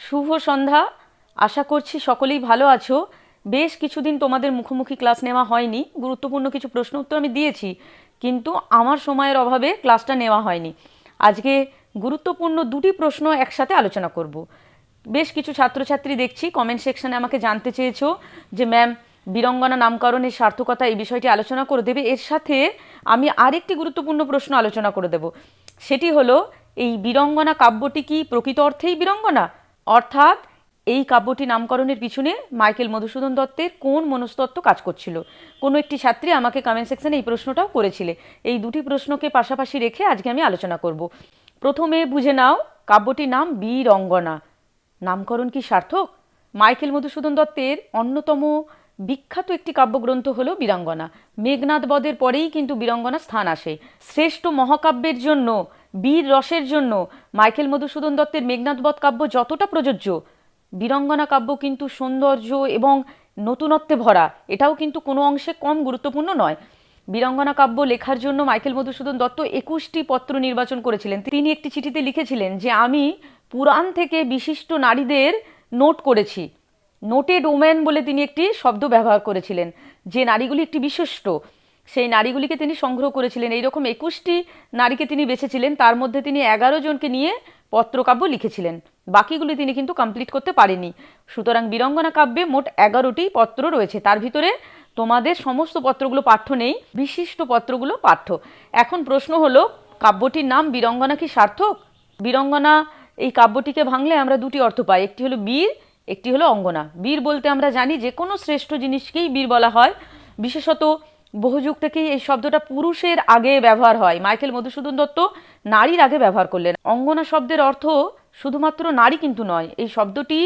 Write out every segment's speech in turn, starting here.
শুভ সন্ধ্যা। আশা করছি সকলেই ভালো আছো। বেশ কিছুদিন তোমাদের মুখোমুখি ক্লাস নেওয়া হয়নি, গুরুত্বপূর্ণ কিছু প্রশ্ন উত্তর আমি দিয়েছি, কিন্তু আমার সময়ের অভাবে ক্লাসটা নেওয়া হয়নি। আজকে গুরুত্বপূর্ণ দুটি প্রশ্ন একসাথে আলোচনা করব। বেশ কিছু ছাত্রছাত্রী দেখছি কমেন্ট সেকশনে আমাকে জানতে চেয়েছো যে ম্যাম, বীরঙ্গনা নামকরণের সার্থকতা এই বিষয়টি আলোচনা করে দেবে। এর সাথে আমি আরেকটি গুরুত্বপূর্ণ প্রশ্ন আলোচনা করে দেব। সেটি হলো, এই বীরঙ্গনা কাব্যটি কি প্রকৃত অর্থেই বীরঙ্গনা? অর্থাৎ এই কাব্যটি নামকরণের পিছনে মাইকেল মধুসূদন দত্তের কোন মনস্তত্ত্ব কাজ করছিল? কোনো একটি ছাত্রী আমাকে কমেন্ট সেকশনে এই প্রশ্নটাও করেছিলে। এই দুটি প্রশ্নকে পাশাপাশি রেখে আজকে আমি আলোচনা করব। প্রথমে বুঝে নাও, কাব্যটির নাম বীরঙ্গনা। নামকরণ কি সার্থক? মাইকেল মধুসূদন দত্তের অন্যতম বিখ্যাত একটি কাব্যগ্রন্থ হলো বীরাঙ্গনা। মেঘনাদ বধের পরেই কিন্তু বীরাঙ্গনা স্থান আসে। শ্রেষ্ঠ মহাকাব্যের জন্য, বীর রসের জন্য মাইকেল মধুসূদন দত্তের মেঘনাদ বধ কাব্য যতটা প্রযোজ্য, বীরাঙ্গনা কাব্য কিন্তু সৌন্দর্য এবং নতুনত্বে ভরা। এটাও কিন্তু কোনো অংশে কম গুরুত্বপূর্ণ নয়। বীরাঙ্গনা কাব্য লেখার জন্য মাইকেল মধুসূদন দত্ত 21টি পত্র নির্বাচন করেছিলেন। তিনি একটি চিঠিতে লিখেছিলেন যে আমি পুরাণ থেকে বিশিষ্ট নারীদের নোট করেছি। নোটেড ওম্যান বলে তিনি একটি শব্দ ব্যবহার করেছিলেন, যে নারীগুলি একটি বিশিষ্ট, সেই নারীগুলিকে তিনি সংগ্রহ করেছিলেন। এইরকম 21টি নারীকে তিনি বেছেছিলেন, তার মধ্যে তিনি 11 জনকে নিয়ে পত্রকাব্য লিখেছিলেন। বাকিগুলি তিনি কিন্তু কমপ্লিট করতে পারেনি। সুতরাং বীরঙ্গনা কাব্যে মোট 11টি পত্র রয়েছে, তার ভিতরে তোমাদের সমস্ত পত্রগুলো পাঠ্য নেই, বিশিষ্ট পত্রগুলো পাঠ্য। এখন প্রশ্ন হলো, কাব্যটির নাম বীরঙ্গনা কি সার্থক? বীরঙ্গনা এই কাব্যটিকে ভাঙলে আমরা দুটি অর্থ পাই, একটি হলো বীর, একটি হলো অঙ্গনা। বীর বলতে আমরা জানি যে কোনো শ্রেষ্ঠ জিনিসকেই বীর বলা হয়। বিশেষত বহুযুগ থেকেই এই শব্দটা পুরুষের আগে ব্যবহার হয়, মাইকেল মধুসূদন দত্ত নারীর আগে ব্যবহার করলেন। অঙ্গনা শব্দের অর্থ শুধুমাত্র নারী কিন্তু নয়, এই শব্দটি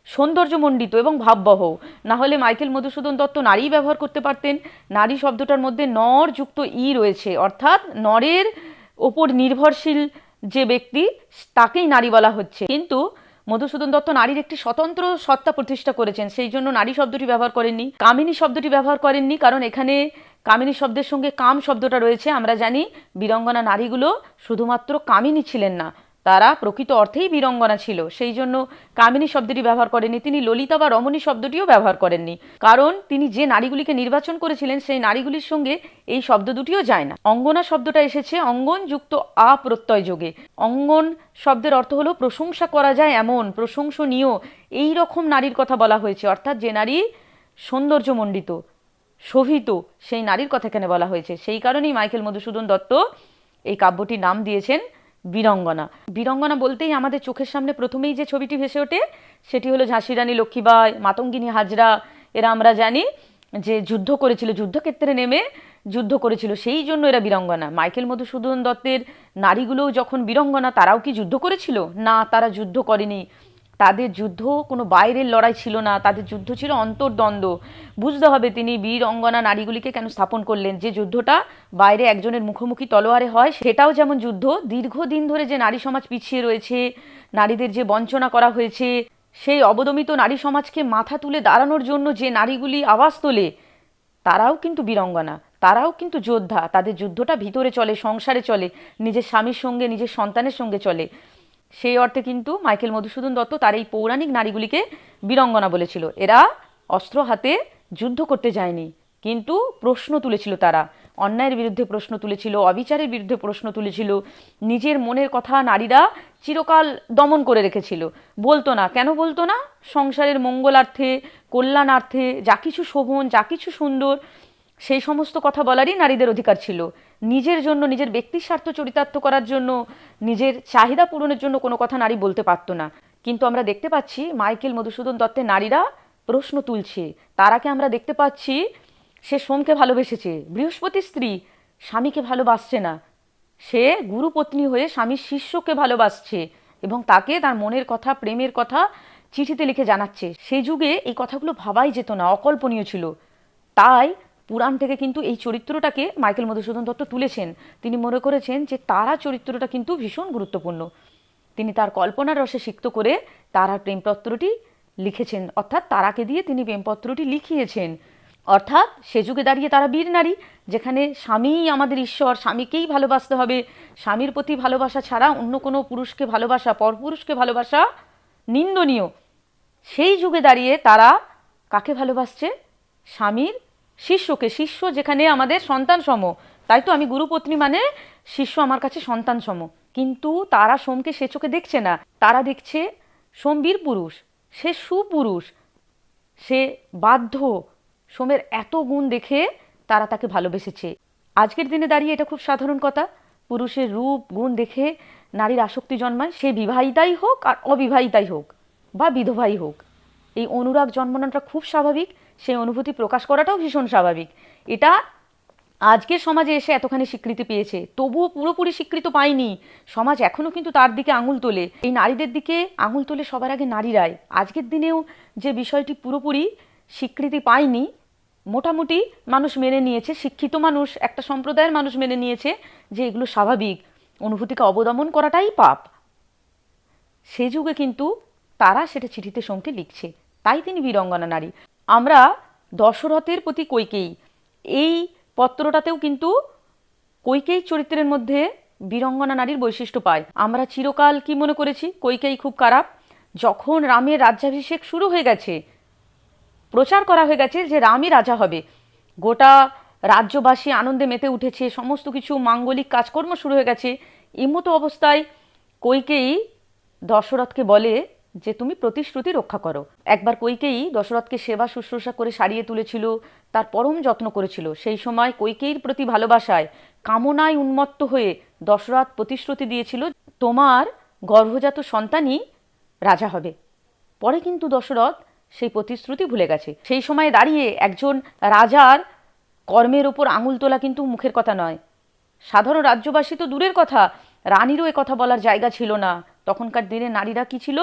সৌন্দর্যমণ্ডিত এবং ভাববহ। না হলে মাইকেল মধুসূদন দত্ত নারী ব্যবহার করতে পারতেন। নারী শব্দটার মধ্যে নর যুক্ত ই রয়েছে, অর্থাৎ নরের ওপর নির্ভরশীল যে ব্যক্তি, তাকেই নারী বলা হচ্ছে। কিন্তু মধুসূদন দত্ত নারীর একটি স্বতন্ত্র সত্তা প্রতিষ্ঠা করেছেন, সেই জন্য নারী শব্দটি ব্যবহার করেননি, কামিনী শব্দটি ব্যবহার করেননি, কারণ এখানে কামিনী শব্দের সঙ্গে কাম শব্দটা রয়েছে। আমরা জানি বীরঙ্গনা নারীগুলো শুধুমাত্র কামিনী ছিলেন না, তারা প্রকৃত অর্থেই বীরঙ্গনা ছিল, সেই জন্য কামিনী শব্দটি ব্যবহার করেননি। তিনি ললিতা বা রমণী শব্দটিও ব্যবহার করেননি, কারণ তিনি যে নারীগুলিকে নির্বাচন করেছিলেন সেই নারীগুলির সঙ্গে এই শব্দ দুটিও যায় না। অঙ্গনা শব্দটা এসেছে অঙ্গন যুক্ত আ প্রত্যয় যোগে। অঙ্গন শব্দের অর্থ হলো প্রশংসা করা যায় এমন, প্রশংসনীয়, এই রকম নারীর কথা বলা হয়েছে। অর্থাৎ যে নারী সৌন্দর্যমণ্ডিত, শোভিত, সেই নারীর কথা এখানে বলা হয়েছে। সেই কারণেই মাইকেল মধুসূদন দত্ত এই কাব্যটির নাম দিয়েছেন বীরঙ্গনা। বীরঙ্গনা বলতেই আমাদের চোখের সামনে প্রথমেই যে ছবিটি ভেসে ওঠে সেটি হলো ঝাঁসি রানী লক্ষ্মীবাই, মাতঙ্গিনী হাজরা। এরা আমরা জানি যে যুদ্ধ করেছিল, যুদ্ধক্ষেত্রে নেমে যুদ্ধ করেছিল, সেই জন্য এরা বীরঙ্গনা। মাইকেল মধুসূদন দত্তের নারীগুলোও যখন বীরঙ্গনা, তারাও কি যুদ্ধ করেছিল? না, তারা যুদ্ধ করেনি। তাদের যুদ্ধ কোনো বাইরের লড়াই ছিল না, তাদের যুদ্ধ ছিল অন্তর্দ্বন্দ্ব। বুঝতে হবে তিনি বীর অঙ্গনা নারীগুলিকে কেন স্থাপন করলেন। যে যুদ্ধটা বাইরে একজনের মুখোমুখি তলোয়ারে হয়, সেটাও যেমন যুদ্ধ। দীর্ঘদিন ধরে যে নারী সমাজ পিছিয়ে রয়েছে, নারীদের যে বঞ্চনা করা হয়েছে, সেই অবদমিত নারী সমাজকে মাথা তুলে দাঁড়ানোর জন্য যে নারীগুলি আওয়াজ তোলে, তারাও কিন্তু বীরঙ্গনা, তারাও কিন্তু যোদ্ধা। তাদের যুদ্ধটা ভিতরে চলে, সংসারে চলে, নিজের স্বামীর সঙ্গে, নিজের সন্তানের সঙ্গে চলে। সেই অর্থে কিন্তু মাইকেল মধুসূদন দত্ত তার এই পৌরাণিক নারীগুলিকে বীরঙ্গনা বলেছিল। এরা অস্ত্র হাতে যুদ্ধ করতে যায়নি, কিন্তু প্রশ্ন তুলেছিল। তারা অন্যায়ের বিরুদ্ধে প্রশ্ন তুলেছিল, অবিচারের বিরুদ্ধে প্রশ্ন তুলেছিল। নিজের মনের কথা নারীরা চিরকাল দমন করে রেখেছিল, বলতো না। কেন বলতো না? সংসারের মঙ্গলার্থে, কল্যাণার্থে, যা কিছু শোভন, যা কিছু সুন্দর, সেই সমস্ত কথা বলারই নারীদের অধিকার ছিল। নিজের জন্য, নিজের ব্যক্তির স্বার্থ চরিতার্থ করার জন্য, নিজের চাহিদা পূরণের জন্য কোনো কথা নারী বলতে পারতো না। কিন্তু আমরা দেখতে পাচ্ছি মাইকেল মধুসূদন দত্তের নারীরা প্রশ্ন তুলছে। তারাকে আমরা দেখতে পাচ্ছি সে সোমকে ভালোবেসেছে, বৃহস্পতির স্ত্রী, স্বামীকে ভালোবাসছে না। সে গুরুপত্নী হয়ে স্বামীর শিষ্যকে ভালোবাসছে এবং তাকে তার মনের কথা, প্রেমের কথা চিঠিতে লিখে জানাচ্ছে। সেই যুগে এই কথাগুলো ভাবাই যেত না, অকল্পনীয় ছিল। তাই পুরাণ থেকে কিন্তু এই চরিত্রটাকে মাইকেল মধুসূদন দত্ত তুলেছেন। তিনি মনে করেছেন যে তারা চরিত্রটা কিন্তু ভীষণ গুরুত্বপূর্ণ। তিনি তার কল্পনার রসে সিক্ত করে তারার প্রেমপত্রটি লিখেছেন, অর্থাৎ তারাকে দিয়ে তিনি প্রেমপত্রটি লিখিয়েছেন। অর্থাৎ সে যুগে দাঁড়িয়ে তারা বীর নারী, যেখানে স্বামীই আমাদের ঈশ্বর, স্বামীকেই ভালোবাসতে হবে। স্বামীর প্রতি ভালোবাসা ছাড়া অন্য কোনো পুরুষকে ভালোবাসা, পরপুরুষকে ভালোবাসা নিন্দনীয়। সেই যুগে দাঁড়িয়ে তারা কাকে ভালোবাসছে? স্বামীর শিষ্যকে। শিষ্য যেখানে আমাদের সন্তান সম, তাই তো আমি গুরুপত্নী মানে শিষ্য আমার কাছে সন্তান সম। কিন্তু তারা সোমকে সে চোখে দেখছে না, তারা দেখছে সোম বীর পুরুষ, সে সুপুরুষ, সে বাধ্য। সোমের এত গুণ দেখে তারা তাকে ভালোবেসেছে। আজকের দিনে দাঁড়িয়ে এটা খুব সাধারণ কথা, পুরুষের রূপ গুণ দেখে নারীর আসক্তি জন্মায়, সে বিবাহিতাই হোক আর অবিবাহিতাই হোক বা বিধবাই হোক। এই অনুরাগ জন্মানোটা খুব স্বাভাবিক, সেই অনুভূতি প্রকাশ করাটাও ভীষণ স্বাভাবিক। এটা আজকের সমাজে এসে এতখানি স্বীকৃতি পেয়েছে, তবুও পুরোপুরি স্বীকৃত পায়নি সমাজ, এখনও কিন্তু তার দিকে আঙুল তোলে। এই নারীদের দিকে আঙুল তোলে সবার আগে নারীরাই। আজকের দিনেও যে বিষয়টি পুরোপুরি স্বীকৃতি পায়নি, মোটামুটি মানুষ মেনে নিয়েছে, শিক্ষিত মানুষ, একটা সম্প্রদায়ের মানুষ মেনে নিয়েছে যে এগুলো স্বাভাবিক, অনুভূতিকে অবদমন করাটাই পাপ। সে যুগে কিন্তু তারা সেটা চিঠিতে সোমকে লিখছে, তাই তিনি বীরঙ্গনা নারী। আমরা দশরথের প্রতি কৈকেয়ী, এই পত্রটাতেও কিন্তু কৈকেয়ী চরিত্রের মধ্যে বীরঙ্গনা নারীর বৈশিষ্ট্য পাই। আমরা চিরকাল কি মনে করেছি? কৈকেয়ী খুব খারাপ। যখন রামের রাজ্যাভিষেক শুরু হয়ে গেছে, প্রচার করা হয়ে গেছে যে রামই রাজা হবে, গোটা রাজ্যবাসী আনন্দে মেতে উঠেছে, সমস্ত কিছু মাঙ্গলিক কাজকর্ম শুরু হয়ে গেছে, এমতো অবস্থায় কৈকেয়ী দশরথকে বলে যে তুমি প্রতিশ্রুতি রক্ষা করো। একবার কৈকেয়ী দশরথকে সেবা শুশ্রূষা করে সারিয়ে তুলেছিল, তার পরম যত্ন করেছিল। সেই সময় কৈকেয়ীর প্রতি ভালোবাসায়, কামনায় উন্মত্ত হয়ে দশরথ প্রতিশ্রুতি দিয়েছিল তোমার গর্ভজাত সন্তানই রাজা হবে। পরে কিন্তু দশরথ সেই প্রতিশ্রুতি ভুলে গেছে। সেই সময় দাঁড়িয়ে একজন রাজার কর্মের ওপর আঙুল তোলা কিন্তু মুখের কথা নয়। সাধারণ রাজ্যবাসী তো দূরের কথা, রানীরও এ কথা বলার জায়গা ছিল না। তখনকার দিনে নারীরা কি ছিল?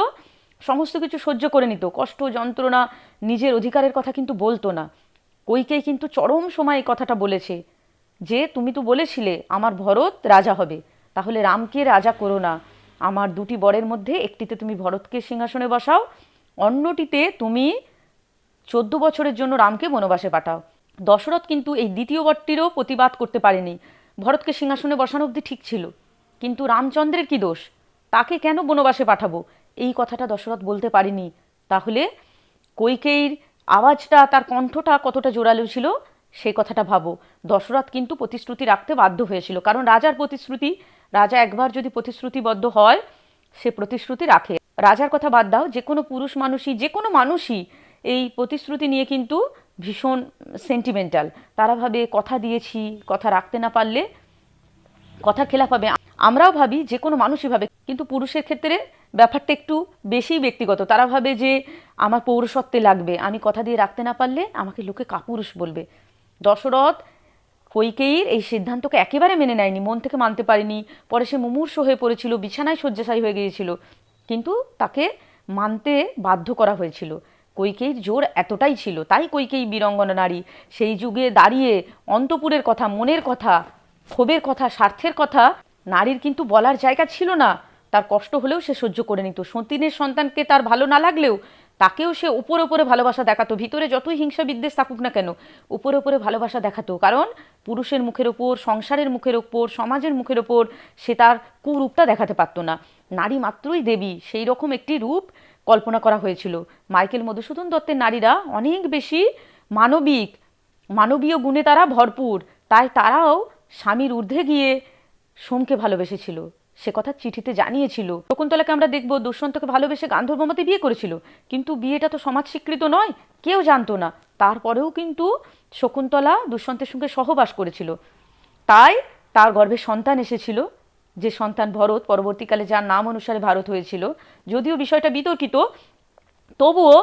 সমস্ত কিছু সহ্য করে নিত, কষ্ট যন্ত্রণা, নিজের অধিকারের কথা কিন্তু বলতো না। কৈকেয়ী কিন্তু চরম সময় এই কথাটা বলেছে যে তুমি তো বলেছিলে আমার ভরত রাজা হবে, তাহলে রামকে রাজা করো না। আমার দুটি বরের মধ্যে একটিতে তুমি ভরতকে সিংহাসনে বসাও, অন্যটিতে তুমি 14 বছরের জন্য রামকে বনবাসে পাঠাও। দশরথ কিন্তু এই দ্বিতীয় বরটিরও প্রতিবাদ করতে পারেনি। ভরতকে সিংহাসনে বসানো অবধি ঠিক ছিল, কিন্তু রামচন্দ্রের কি দোষ? তাকে কেন বনবাসে পাঠাবো, এই কথাটা দশরথ বলতে পারেনি। তাহলে কৈকেয়ীর আওয়াজটা, তার কণ্ঠটা কতটা জোরালো ছিল সেই কথাটা ভাবো। দশরথ কিন্তু প্রতিশ্রুতি রাখতে বাধ্য হয়েছিল, কারণ রাজার প্রতিশ্রুতি, রাজা একবার যদি প্রতিশ্রুতিবদ্ধ হয় সে প্রতিশ্রুতি রাখে। রাজার কথা বাদ দাও, যে কোনো পুরুষ মানুষই, যে কোনো মানুষই এই প্রতিশ্রুতি নিয়ে কিন্তু ভীষণ সেন্টিমেন্টাল। তারা ভাবে কথা দিয়েছি, কথা রাখতে না পারলে কথার খেলাপ হবে। আমরাও ভাবি, যে কোনো মানুষই ভাবে, কিন্তু পুরুষের ক্ষেত্রে ব্যাপারটা একটু বেশি ব্যক্তিগত। তারা ভাবে যে আমার পৌরসত্বে লাগবে, আমি কথা দিয়ে রাখতে না পারলে আমাকে লোকে কাপুরুষ বলবে। দশরথ কৈকেয়ীর এই সিদ্ধান্তকে একেবারে মেনে নেয়নি, মন থেকে মানতে পারেনি। পরে সে মুমূর্ষু হয়ে পড়েছিল, বিছানায় শয্যাশায়ী হয়ে গিয়েছিল, কিন্তু তাকে মানতে বাধ্য করা হয়েছিল। কৈকেয়ীর জোর এতটাই ছিল, তাই কৈকেয়ী বীরঙ্গনা নারী। সেই যুগে দাঁড়িয়ে অন্তপুরের কথা, মনের কথা, ক্ষোভের কথা, স্বার্থের কথা নারীর কিন্তু বলার জায়গা ছিল না। তার কষ্ট হলেও সে সহ্য করে নিত। সতীনের সন্তানকে তার ভালো না লাগলেও তাকেও সে উপরে উপরে ভালোবাসা দেখাতো, ভিতরে যতই হিংসা বিদ্বেষ থাকুক না কেন উপরে উপরে ভালোবাসা দেখাতো। কারণ পুরুষের মুখের ওপর, সংসারের মুখের ওপর, সমাজের মুখের ওপর সে তার কুরূপটা দেখাতে পারত না। নারী মাত্রই দেবী, সেই রকম একটি রূপ কল্পনা করা হয়েছিল। মাইকেল মধুসূদন দত্তের নারীরা অনেক বেশি মানবিক, মানবীয় গুণে তারা ভরপুর, তাই তারাও স্বামীর ঊর্ধ্বে গিয়ে সোমকে ভালোবেসেছিল, সে কথা চিঠিতে জানিয়েছিল। শকুন্তলাকে আমরা দেখব দুষ্যন্তকে ভালোবেসে গান্ধর্বমতে বিয়ে করেছিল, কিন্তু বিয়েটা তো সমাজ স্বীকৃত নয়, কেউ জানতো না। তারপরেও কিন্তু শকুন্তলা দুষ্যন্তের সঙ্গে সহবাস করেছিল, তাই তার গর্ভে সন্তান এসেছিল, যে সন্তান ভরত, পরবর্তীকালে যার নাম অনুসারে ভারত হয়েছিল। যদিও বিষয়টা বিতর্কিত, তবুও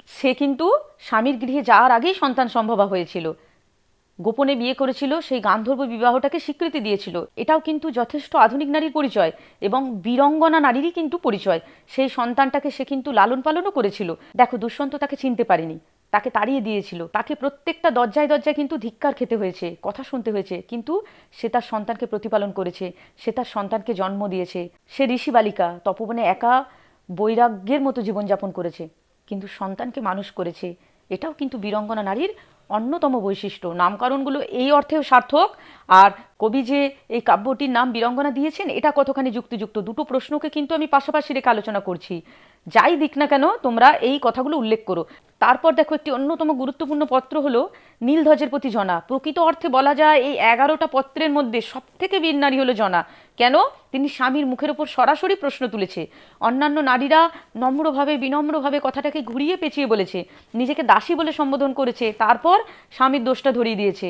সে কিন্তু স্বামীর গৃহে যাওয়ার আগেই সন্তান সম্ভবা হয়েছিল। গোপনে বিয়ে করেছিল, সেই গান্ধর্ব বিবাহটাকে স্বীকৃতি দিয়েছিল। এটাও কিন্তু যথেষ্ট আধুনিক নারীর পরিচয় এবং বীরঙ্গনা নারীরই কিন্তু পরিচয়। সেই সন্তানটাকে সে কিন্তু লালন পালনও করেছিল। দেখো, দুষ্যন্ত তাকে চিনতে পারেনি, তাকে তাড়িয়ে দিয়েছিল, তাকে প্রত্যেকটা দরজায় দরজায় কিন্তু ধিক্কার খেতে হয়েছে, কথা শুনতে হয়েছে, কিন্তু সে তার সন্তানকে প্রতিপালন করেছে, সে তার সন্তানকে জন্ম দিয়েছে। সে ঋষি বালিকা, তপবনে একা বৈরাগ্যের মতো জীবনযাপন করেছে, কিন্তু সন্তানকে মানুষ করেছে। এটাও কিন্তু বীরঙ্গনা নারীর অন্যতম বৈশিষ্ট্য। নামকরণগুলো এই অর্থেও সার্থক, আর কবি যে এই কাব্যটির নাম বীরঙ্গনা দিয়েছেন এটা কতখানি যুক্তিযুক্ত, দুটো প্রশ্নকে কিন্তু আমি পাশাপাশি রেখে আলোচনা করছি। যাই দিক না কেন তোমরা এই কথাগুলো উল্লেখ করো। তারপর দেখো একটি অন্যতম গুরুত্বপূর্ণ পত্র হলো নীলধ্বজের প্রতি জনা। প্রকৃত অর্থে বলা যায় এই 11টা পত্রের মধ্যে সব থেকে বীর নারী হলো জনা। কেন? তিনি স্বামীর মুখের ওপর সরাসরি প্রশ্ন তুলেছে। অন্যান্য নারীরা নম্রভাবে বিনম্রভাবে কথাটাকে ঘুরিয়ে পেঁচিয়ে বলেছে, নিজেকে দাসী বলে সম্বোধন করেছে, তারপর স্বামীর দোষটা ধরিয়ে দিয়েছে।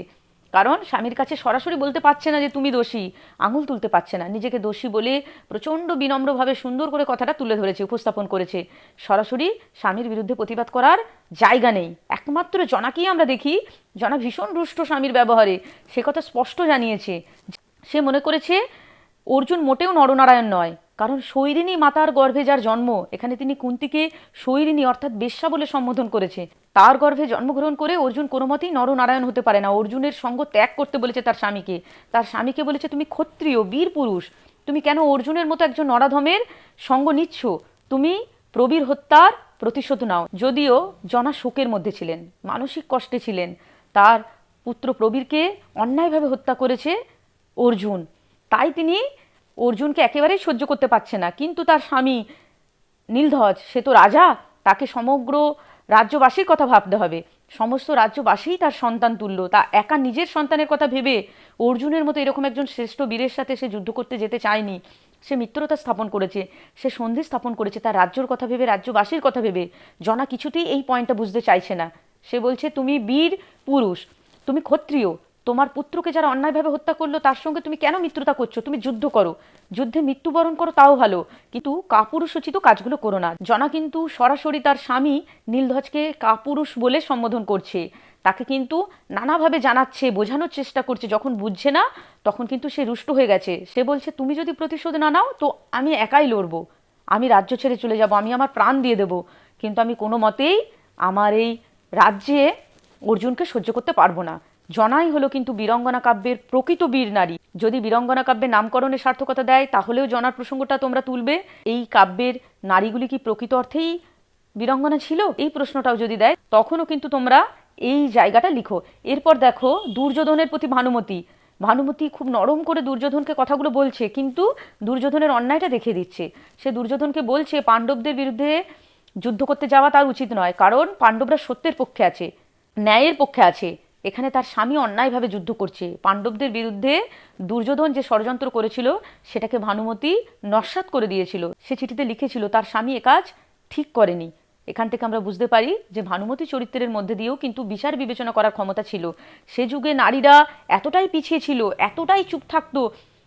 কারণ স্বামীর কাছে সরাসরি বলতে পারছে না যে তুমি দোষী, আঙুল তুলতে পারছে না, নিজেকে দোষী বলে প্রচণ্ড বিনম্রভাবে সুন্দর করে কথাটা তুলে ধরেছে, উপস্থাপন করেছে। সরাসরি স্বামীর বিরুদ্ধে প্রতিবাদ করার জায়গা নেই। একমাত্র জনাকেই আমরা দেখি, জনা ভীষণ রুষ্ট স্বামীর ব্যবহারে, সে কথা স্পষ্ট জানিয়েছে। সে মনে করেছে অর্জুন মোটেও নরনারায়ণ নয়, কারণ সৈরিনী মাতার গর্ভে যার জন্ম, এখানে তিনি কুন্তিকে সৈরিনী অর্থাৎ বেশ্যা বলে সম্বোধন করেছে। তার গর্ভে জন্মগ্রহণ করে অর্জুন কোনো মতেই নরনারায়ণ হতে পারে না। অর্জুনের সঙ্গ ত্যাগ করতে বলেছে তার স্বামীকে। তার স্বামীকে বলেছে তুমি ক্ষত্রিয় বীর পুরুষ, তুমি কেন অর্জুনের মতো একজন নরাধমের সঙ্গ নিচ্ছ? তুমি প্রবীর হত্যার প্রতিশোধ নাও। যদিও জনা শোকের মধ্যে ছিলেন, মানসিক কষ্টে ছিলেন, তার পুত্র প্রবীরকে অন্যায়ভাবে হত্যা করেছে অর্জুন, তাই তিনি অর্জুনকে একেবারেই সহ্য করতে পারছে না। কিন্তু তার স্বামী নীলধ্বজ, সে তো রাজা, তাকে সমগ্র রাজ্যবাসীর কথা ভাবতে হবে। সমস্ত রাজ্যবাসীই তার সন্তান তুল্য, তা একা নিজের সন্তানের কথা ভেবে অর্জুনের মতো এরকম একজন শ্রেষ্ঠ বীরের সাথে সে যুদ্ধ করতে যেতে চায়নি। সে মিত্রতা স্থাপন করেছে, সে সন্ধি স্থাপন করেছে তার রাজ্যর কথা ভেবে, রাজ্যবাসীর কথা ভেবে। জনা কিছুতেই এই পয়েন্টটা বুঝতে চাইছে না। সে বলছে তুমি বীর পুরুষ, তুমি ক্ষত্রিয়, তোমার পুত্রকে যারা অন্যায়ভাবে হত্যা করলো তার সঙ্গে তুমি কেন মিত্রতা করছো? তুমি যুদ্ধ করো, যুদ্ধে মৃত্যুবরণ করো, তাও ভালো, কিন্তু কাপুরুষোচিত কাজগুলো করো না। জনা কিন্তু সরাসরি তার স্বামী নীলধ্বজকে কাপুরুষ বলে সম্বোধন করছে, তাকে কিন্তু নানাভাবে জানাচ্ছে, বোঝানোর চেষ্টা করছে। যখন বুঝছে না তখন কিন্তু সে রুষ্ট হয়ে গেছে। সে বলছে তুমি যদি প্রতিশোধ না নাও তো আমি একাই লড়বো, আমি রাজ্য ছেড়ে চলে যাব, আমি আমার প্রাণ দিয়ে দেবো, কিন্তু আমি কোনো মতেই আমার এই রাজ্যে অর্জুনকে সহ্য করতে পারবো না। জনাই হলো কিন্তু বীরঙ্গনা কাব্যের প্রকৃত বীর নারী। যদি বীরঙ্গনা কাব্যের নামকরণের সার্থকতা দেয় তাহলেও জনার প্রসঙ্গটা তোমরা তুলবে। এই কাব্যের নারীগুলি কি প্রকৃত অর্থেই বীরঙ্গনা ছিল? এই প্রশ্নটাও যদি দেয় তখনও কিন্তু তোমরা এই জায়গাটা লিখো। এরপর দেখো দুর্যোধনের প্রতি ভানুমতি। ভানুমতি খুব নরম করে দুর্যোধনকে কথাগুলো বলছে, কিন্তু দুর্যোধনের অন্যায়টা দেখে দিচ্ছে। সে দুর্যোধনকে বলছে পাণ্ডবদের বিরুদ্ধে যুদ্ধ করতে যাওয়া তার উচিত নয়, কারণ পাণ্ডবরা সত্যের পক্ষে আছে, ন্যায়ের পক্ষে আছে। এখানে তার স্বামী অন্যায়ভাবে যুদ্ধ করছে পাণ্ডবদের বিরুদ্ধে। দুর্যোধন যে ষড়যন্ত্র করেছিল সেটাকে ভানুমতি নস্যাৎ করে দিয়েছিল। সে চিঠিতে লিখেছিল তার স্বামী এ কাজ ঠিক করেনি। এখান থেকে আমরা বুঝতে পারি যে ভানুমতি চরিত্রের মধ্যে দিয়েও কিন্তু বিচার বিবেচনা করার ক্ষমতা ছিল। সে যুগে নারীরা এতটাই পিছিয়ে ছিল, এতটাই চুপ থাকতো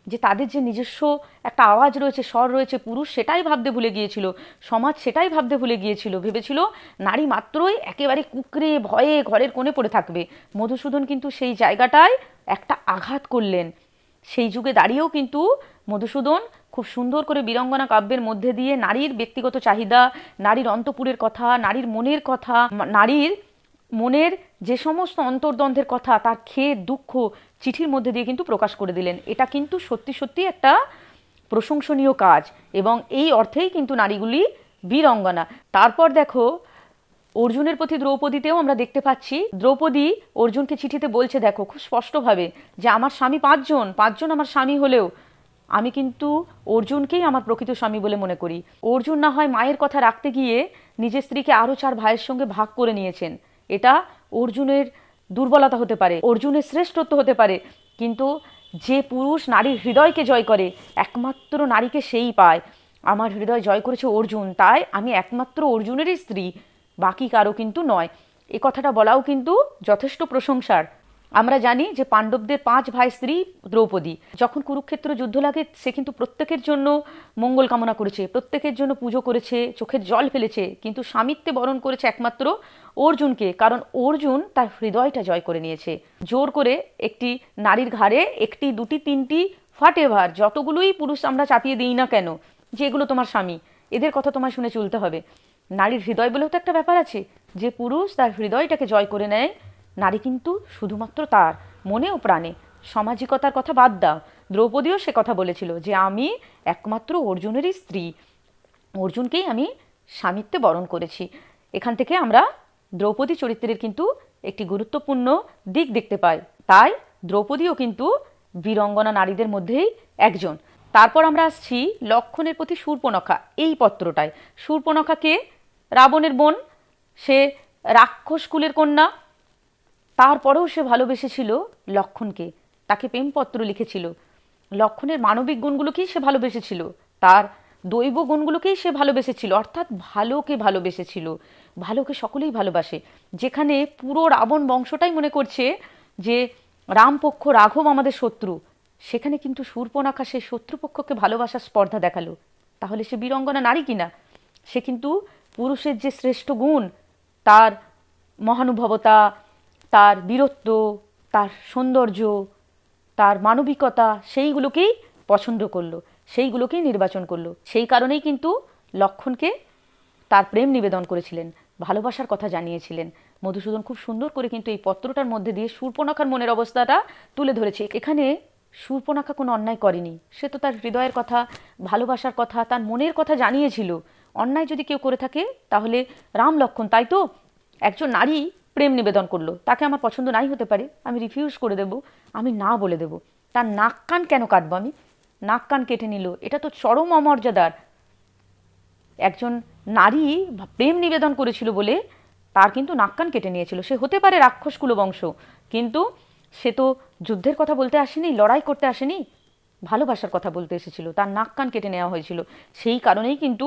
যে তাদের যে নিজস্ব একটা আওয়াজ রয়েছে, স্বর রয়েছে, পুরুষ সেটাই ভাবতে ভুলে গিয়েছিল, সমাজ সেটাই ভাবতে ভুলে গিয়েছিল। ভেবেছিল নারী মাত্রই একেবারে কুকড়ে ভয়ে ঘরের কোণে পড়ে থাকবে। মধুসূদন কিন্তু সেই জায়গাটায় একটা আঘাত করলেন। সেই যুগে দাঁড়িয়েও কিন্তু মধুসূদন খুব সুন্দর করে বীরঙ্গনা কাব্যের মধ্যে দিয়ে নারীর ব্যক্তিগত চাহিদা, নারীর অন্তঃপুরের কথা, নারীর মনের কথা, নারীর মনের যে সমস্ত অন্তর্দ্বন্দ্বের কথা, তার খেদ দুঃখ চিঠির মধ্যে দিয়ে কিন্তু প্রকাশ করে দিলেন। এটা কিন্তু সত্যি সত্যি একটা প্রশংসনীয় কাজ, এবং এই অর্থেই কিন্তু নারীগুলি বীরঙ্গনা। তারপর দেখো অর্জুনের প্রতি দ্রৌপদীতেও আমরা দেখতে পাচ্ছি, দ্রৌপদী অর্জুনকে চিঠিতে বলছে দেখো খুব স্পষ্টভাবে যে আমার স্বামী পাঁচজন আমার স্বামী হলেও আমি কিন্তু অর্জুনকেই আমার প্রকৃত স্বামী বলে মনে করি। অর্জুন না হয় মায়ের কথা রাখতে গিয়ে নিজের স্ত্রীকে আরও 4 ভাইয়ের সঙ্গে ভাগ করে নিয়েছেন, এটা অর্জুনের দুর্বলতা হতে পারে, অর্জুনের শ্রেষ্ঠত্ব হতে পারে, কিন্তু যে পুরুষ নারীর হৃদয়কে জয় করে একমাত্র নারীকে সেই পায়। আমার হৃদয় জয় করেছে অর্জুন, তাই আমি একমাত্র অর্জুনেরই স্ত্রী, বাকি কারো কিন্তু নয়। এ কথাটা বলাও কিন্তু যথেষ্ট প্রশংসার। আমরা জানি যে পাণ্ডবদের 5 ভাই স্ত্রী দ্রৌপদী। যখন কুরুক্ষেত্র যুদ্ধ লাগে সে কিন্তু প্রত্যেকের জন্য মঙ্গল কামনা করেছে, প্রত্যেকের জন্য পুজো করেছে, চোখের জল ফেলেছে, কিন্তু স্বামিত্বে বরণ করেছে একমাত্র অর্জুনকে, কারণ অর্জুন তার হৃদয়টা জয় করে নিয়েছে। জোর করে একটি নারীর ঘাড়ে 1টি 2টি 3টি ফাটেভার যতগুলোই পুরুষ আমরা চাপিয়ে দিই না কেন, যে এগুলো তোমার স্বামী, এদের কথা তোমায় শুনে চলতে হবে। নারীর হৃদয় বলেও তো একটা ব্যাপার আছে, যে পুরুষ তার হৃদয়টাকে জয় করে নেয়, নারী কিন্তু শুধুমাত্র তার মনে ও প্রাণে। সামাজিকতার কথা বাদ দাও, দ্রৌপদীও সে কথা বলেছিল যে আমি একমাত্র অর্জুনেরই স্ত্রী, অর্জুনকেই আমি স্বামিত্বে বরণ করেছি। এখান থেকে আমরা দ্রৌপদী চরিত্রের কিন্তু একটি গুরুত্বপূর্ণ দিক দেখতে পাই। তাই দ্রৌপদীও কিন্তু বীরঙ্গনা নারীদের মধ্যেই একজন। তারপর আমরা আসছি লক্ষণের প্রতি শূর্পণখা এই পত্রটায়। শূর্পণখাকে রাবণের বোন, সে রাক্ষস কুলের কন্যা, তারপরেও সে ভালোবেসেছিল লক্ষণকে, তাকে প্রেমপত্র লিখেছিল। লক্ষণের মানবিক গুণগুলোকেই সে ভালোবেসেছিল, তার দৈব গুণগুলোকেই সে ভালোবেসেছিল, অর্থাৎ ভালোকে ভালোবেসেছিল। ভালোকে সকলেই ভালোবাসে। যেখানে পুরো রাবণ বংশটাই মনে করছে যে রামপক্ষ রাঘব আমাদের শত্রু, সেখানে কিন্তু শূর্পণখা সেই শত্রুপক্ষকে ভালোবাসার স্পর্ধা দেখালো। তাহলে সে বীরঙ্গনা নারী কিনা? সে কিন্তু পুরুষের যে শ্রেষ্ঠ গুণ, তার মহানুভবতা, তার বীরত্ব, তার সৌন্দর্য, তার মানবিকতা, সেইগুলোকেই পছন্দ করলো, সেইগুলোকেই নির্বাচন করলো। সেই কারণেই কিন্তু লক্ষণকে তার প্রেম নিবেদন করেছিলেন, ভালোবাসার কথা জানিয়েছিলেন। মধুসূদন খুব সুন্দর করে কিন্তু এই পত্রটার মধ্যে দিয়ে শূর্পণখার মনের অবস্থাটা তুলে ধরেছে। এখানে শূর্পণখা কোনো অন্যায় করেনি, সে তো তার হৃদয়ের কথা, ভালোবাসার কথা, তার মনের কথা জানিয়েছিল। অন্যায় যদি কেউ করে থাকে তাহলে রাম লক্ষণ, তাই তো? একজন নারী প্রেম নিবেদন করলো, তাকে আমার পছন্দ নাই হতে পারে, আমি রিফিউজ করে দেব, আমি না বলে দেব। তার নাক কান কেন কাটবো আমি? নাক কান কেটে নিল, এটা তো চরম অমর্যাদার। একজন নারী প্রেম নিবেদন করেছিল বলে তার কিন্তু নাক কান কেটে নিয়েছিল। সে হতে পারে রাক্ষস কুলবংশ, কিন্তু সে তো যুদ্ধের কথা বলতে আসেনি, লড়াই করতে আসেনি, ভালোবাসার কথা বলতে এসেছিল। তার নাক কান কেটে নেওয়া হয়েছিল। সেই কারণেই কিন্তু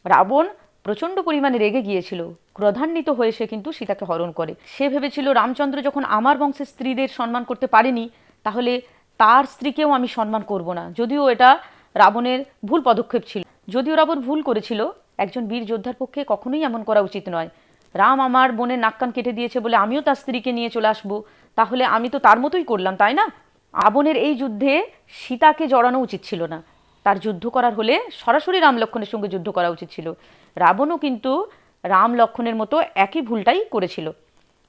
রাবণ প্রচণ্ড পরিমাণে রেগে গিয়েছিল, ক্রোধান্বিত হয়ে সে কিন্তু সীতাকে হরণ করে। সে ভেবেছিল রামচন্দ্র যখন আমার বংশের স্ত্রীদের সম্মান করতে পারেনি, তাহলে তার স্ত্রীকেও আমি সম্মান করব না। যদিও এটা রাবণের ভুল পদক্ষেপ ছিল, যদিও রাবণ ভুল করেছিল, একজন বীর যোদ্ধার পক্ষে কখনোই এমন করা উচিত নয়। রাম আমার বোনের নাক কান কেটে দিয়েছে বলে আমিও তার স্ত্রীকে নিয়ে চলে আসবো, তাহলে আমি তো তার মতোই করলাম, তাই না? রাবণের এই যুদ্ধে সীতাকে জড়ানো উচিত ছিল না। তার যুদ্ধ করার হলে সরাসরি রাম লক্ষণের সঙ্গে যুদ্ধ করা উচিত ছিল। রাবণও কিন্তু রাম লক্ষণের মতো একই ভুলটাই করেছিল।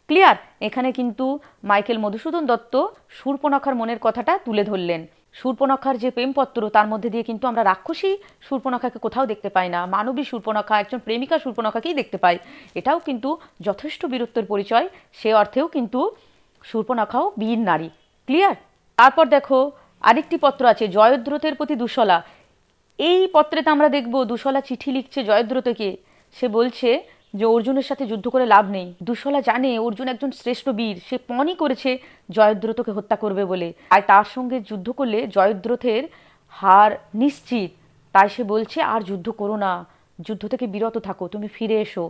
ক্লিয়ার? এখানে কিন্তু মাইকেল মধুসূদন দত্ত শূর্পণখার মনের কথাটা তুলে ধরলেন। শূর্পণখার যে প্রেমপত্র, তার মধ্যে দিয়ে কিন্তু আমরা রাক্ষসী শূর্পণখাকে কোথাও দেখতে পাই না, মানবী শূর্পণখা, একজন প্রেমিকা শূর্পণখাকেই দেখতে পাই। এটাও কিন্তু যথেষ্ট বীরত্বের পরিচয়। সে অর্থেও কিন্তু শূর্পণখাও বীর নারী। ক্লিয়ার? তারপর দেখো আরেকটি পত্র আছে, জয়দ্রথের প্রতি দুঃশলা। এই পত্রেতে আমরা দেখব দুঃশলা চিঠি লিখছে জয়দ্রথকে। সে বলছে যে অর্জুনের সাথে যুদ্ধ করে লাভ নেই। দুঃশলা জানে অর্জুন একজন শ্রেষ্ঠ বীর, সে পণই করেছে জয়দ্রথকে হত্যা করবে বলে। আর তার সঙ্গে যুদ্ধ করলে জয়দ্রথের হার নিশ্চিত। তাই সে বলছে আর যুদ্ধ করো না, যুদ্ধ থেকে বিরত থাকো, তুমি ফিরে এসো,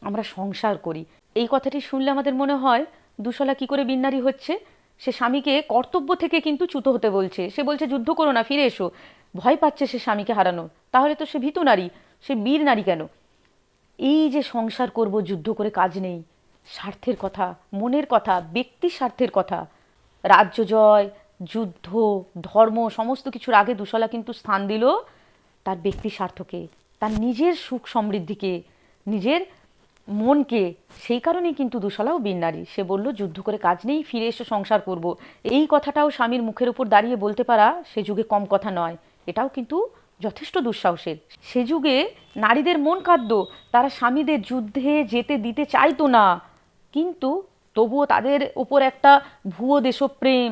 আমরা সংসার করি। এই কথাটি শুনলে আমাদের মনে হয় দুঃশলা কি করে বীর নারী হচ্ছে। সে স্বামীকে কর্তব্য থেকে কিন্তু চ্যুত হতে বলছে। সে বলছে যুদ্ধ করো না, ফিরে এসো। ভয় পাচ্ছে সে স্বামীকে হারানোর। তাহলে তো সে ভীতু নারী, সে বীর নারী কেন? এই যে সংসার করব, যুদ্ধ করে কাজ নেই, স্বার্থের কথা, মনের কথা, ব্যক্তি স্বার্থের কথা, রাজ্য জয়, যুদ্ধ, ধর্ম, সমস্ত কিছুর আগে দুঃশলা কিন্তু স্থান দিল তার ব্যক্তি স্বার্থকে, তার নিজের সুখ সমৃদ্ধিকে, নিজের মনকে। সেই কারণেই কিন্তু দুঃশলাও বীর নারী। সে বলল যুদ্ধ করে কাজ নেই, ফিরে এসে সংসার করব। এই কথাটাও স্বামীর মুখের উপর দাঁড়িয়ে বলতে পারা সে যুগে কম কথা নয়। এটাও কিন্তু যথেষ্ট দুঃসাহসের। সে যুগে নারীদের মন কাঁদতো, তারা স্বামীদের যুদ্ধে যেতে দিতে চাইতো না, কিন্তু তবুও তাদের ওপর একটা ভুয়ো দেশপ্রেম,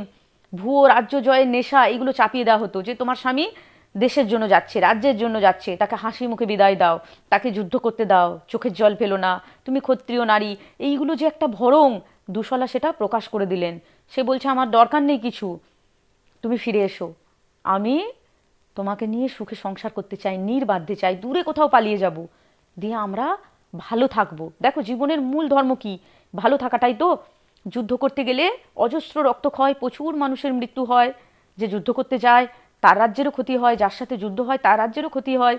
ভুয়ো রাজ্য জয়ের নেশা, এগুলো চাপিয়ে দেওয়া হতো যে তোমার স্বামী দেশের জন্য যাচ্ছে, রাজ্যের জন্য যাচ্ছে, তাকে হাসি মুখে বিদায় দাও, তাকে যুদ্ধ করতে দাও, চোখের জল ফেলো না, তুমি ক্ষত্রিয় নারী। এইগুলো যে একটা ভরং, দুঃশলা সেটা প্রকাশ করে দিলেন। সে বলছে আমার দরকার নেই কিছু, তুমি ফিরে এসো, আমি তোমাকে নিয়ে সুখে সংসার করতে চাই, নির্বাধ্যে চাই, দূরে কোথাও পালিয়ে যাব, দিয়ে আমরা ভালো থাকবো। দেখো জীবনের মূল ধর্ম কি? ভালো থাকাটাই তো। যুদ্ধ করতে গেলে অজস্র রক্তক্ষয়, প্রচুর মানুষের মৃত্যু হয়। যে যুদ্ধ করতে যায় তার রাজ্যেরও ক্ষতি হয়, যার সাথে যুদ্ধ হয় তার রাজ্যেরও ক্ষতি হয়।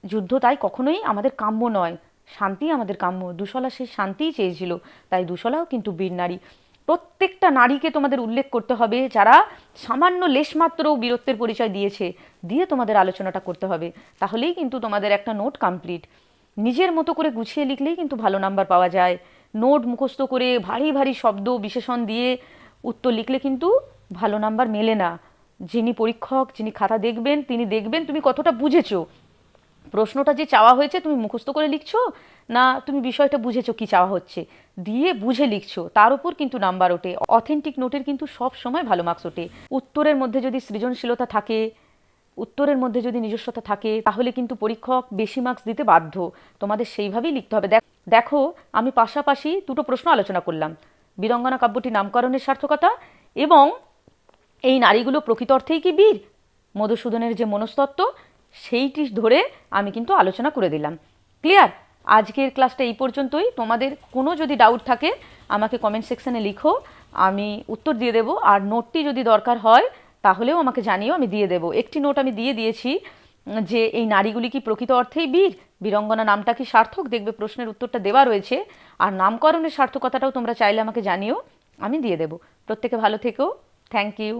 যুদ্ধ তাই কখনোই আমাদের কাম্য নয়, শান্তি আমাদের কাম্য। দুঃশলা সেই শান্তিই চেয়েছিল, তাই দুঃশলাও কিন্তু বীর নারী। প্রত্যেকটা নারীকে তোমাদের উল্লেখ করতে হবে যারা সামান্য লেশমাত্র বীরত্বের পরিচয় দিয়েছে, দিয়ে তোমাদের আলোচনাটা করতে হবে। তাহলেই কিন্তু তোমাদের একটা নোট কমপ্লিট। নিজের মতো করে গুছিয়ে লিখলেই কিন্তু ভালো নাম্বার পাওয়া যায়। নোট মুখস্থ করে ভারী ভারী শব্দ বিশেষণ দিয়ে উত্তর লিখলে কিন্তু ভালো নাম্বার মেলে না। যিনি পরীক্ষক, যিনি খাতা দেখবেন, তিনি দেখবেন তুমি কতটা বুঝেছো। প্রশ্নটা যে চাওয়া হয়েছে তুমি মুখস্থ করে লিখছো, না তুমি বিষয়টা বুঝেছো কি চাওয়া হচ্ছে, দিয়ে বুঝে লিখছো, তার উপর কিন্তু নাম্বার ওঠে। অথেন্টিক নোটের কিন্তু সব সময় ভালো মার্কস ওঠে। উত্তরের মধ্যে যদি সৃজনশীলতা থাকে, উত্তরের মধ্যে যদি নিজস্বতা থাকে, তাহলে কিন্তু পরীক্ষক বেশি মার্কস দিতে বাধ্য। তোমাদের সেইভাবেই লিখতে হবে। দেখো, আমি পাশাপাশি দুটো প্রশ্ন আলোচনা করলাম, বীরঙ্গনা কাব্যটি নামকরণের সার্থকতা এবং এই নারীগুলো প্রকৃত অর্থেই কি বীর, মধুসূদনের যে মনস্তত্ত্ব সেইটি ধরে আমি কিন্তু আলোচনা করে দিলাম। ক্লিয়ার? আজকের ক্লাসটা এই পর্যন্তই। তোমাদের কোনো যদি ডাউট থাকে আমাকে কমেন্ট সেকশানে লিখো, আমি উত্তর দিয়ে দেবো। আর নোটটি যদি দরকার হয় তাহলেও আমাকে জানিও, আমি দিয়ে দেবো। একটি নোট আমি দিয়ে দিয়েছি যে এই নারীগুলি কি প্রকৃত অর্থেই বীর, বীরঙ্গনা নামটা কি সার্থক, দেখবে প্রশ্নের উত্তরটা দেওয়া রয়েছে। আর নামকরণের সার্থকতাটাও তোমরা চাইলে আমাকে জানিও, আমি দিয়ে দেবো। প্রত্যেকে ভালো থেকো। Thank you.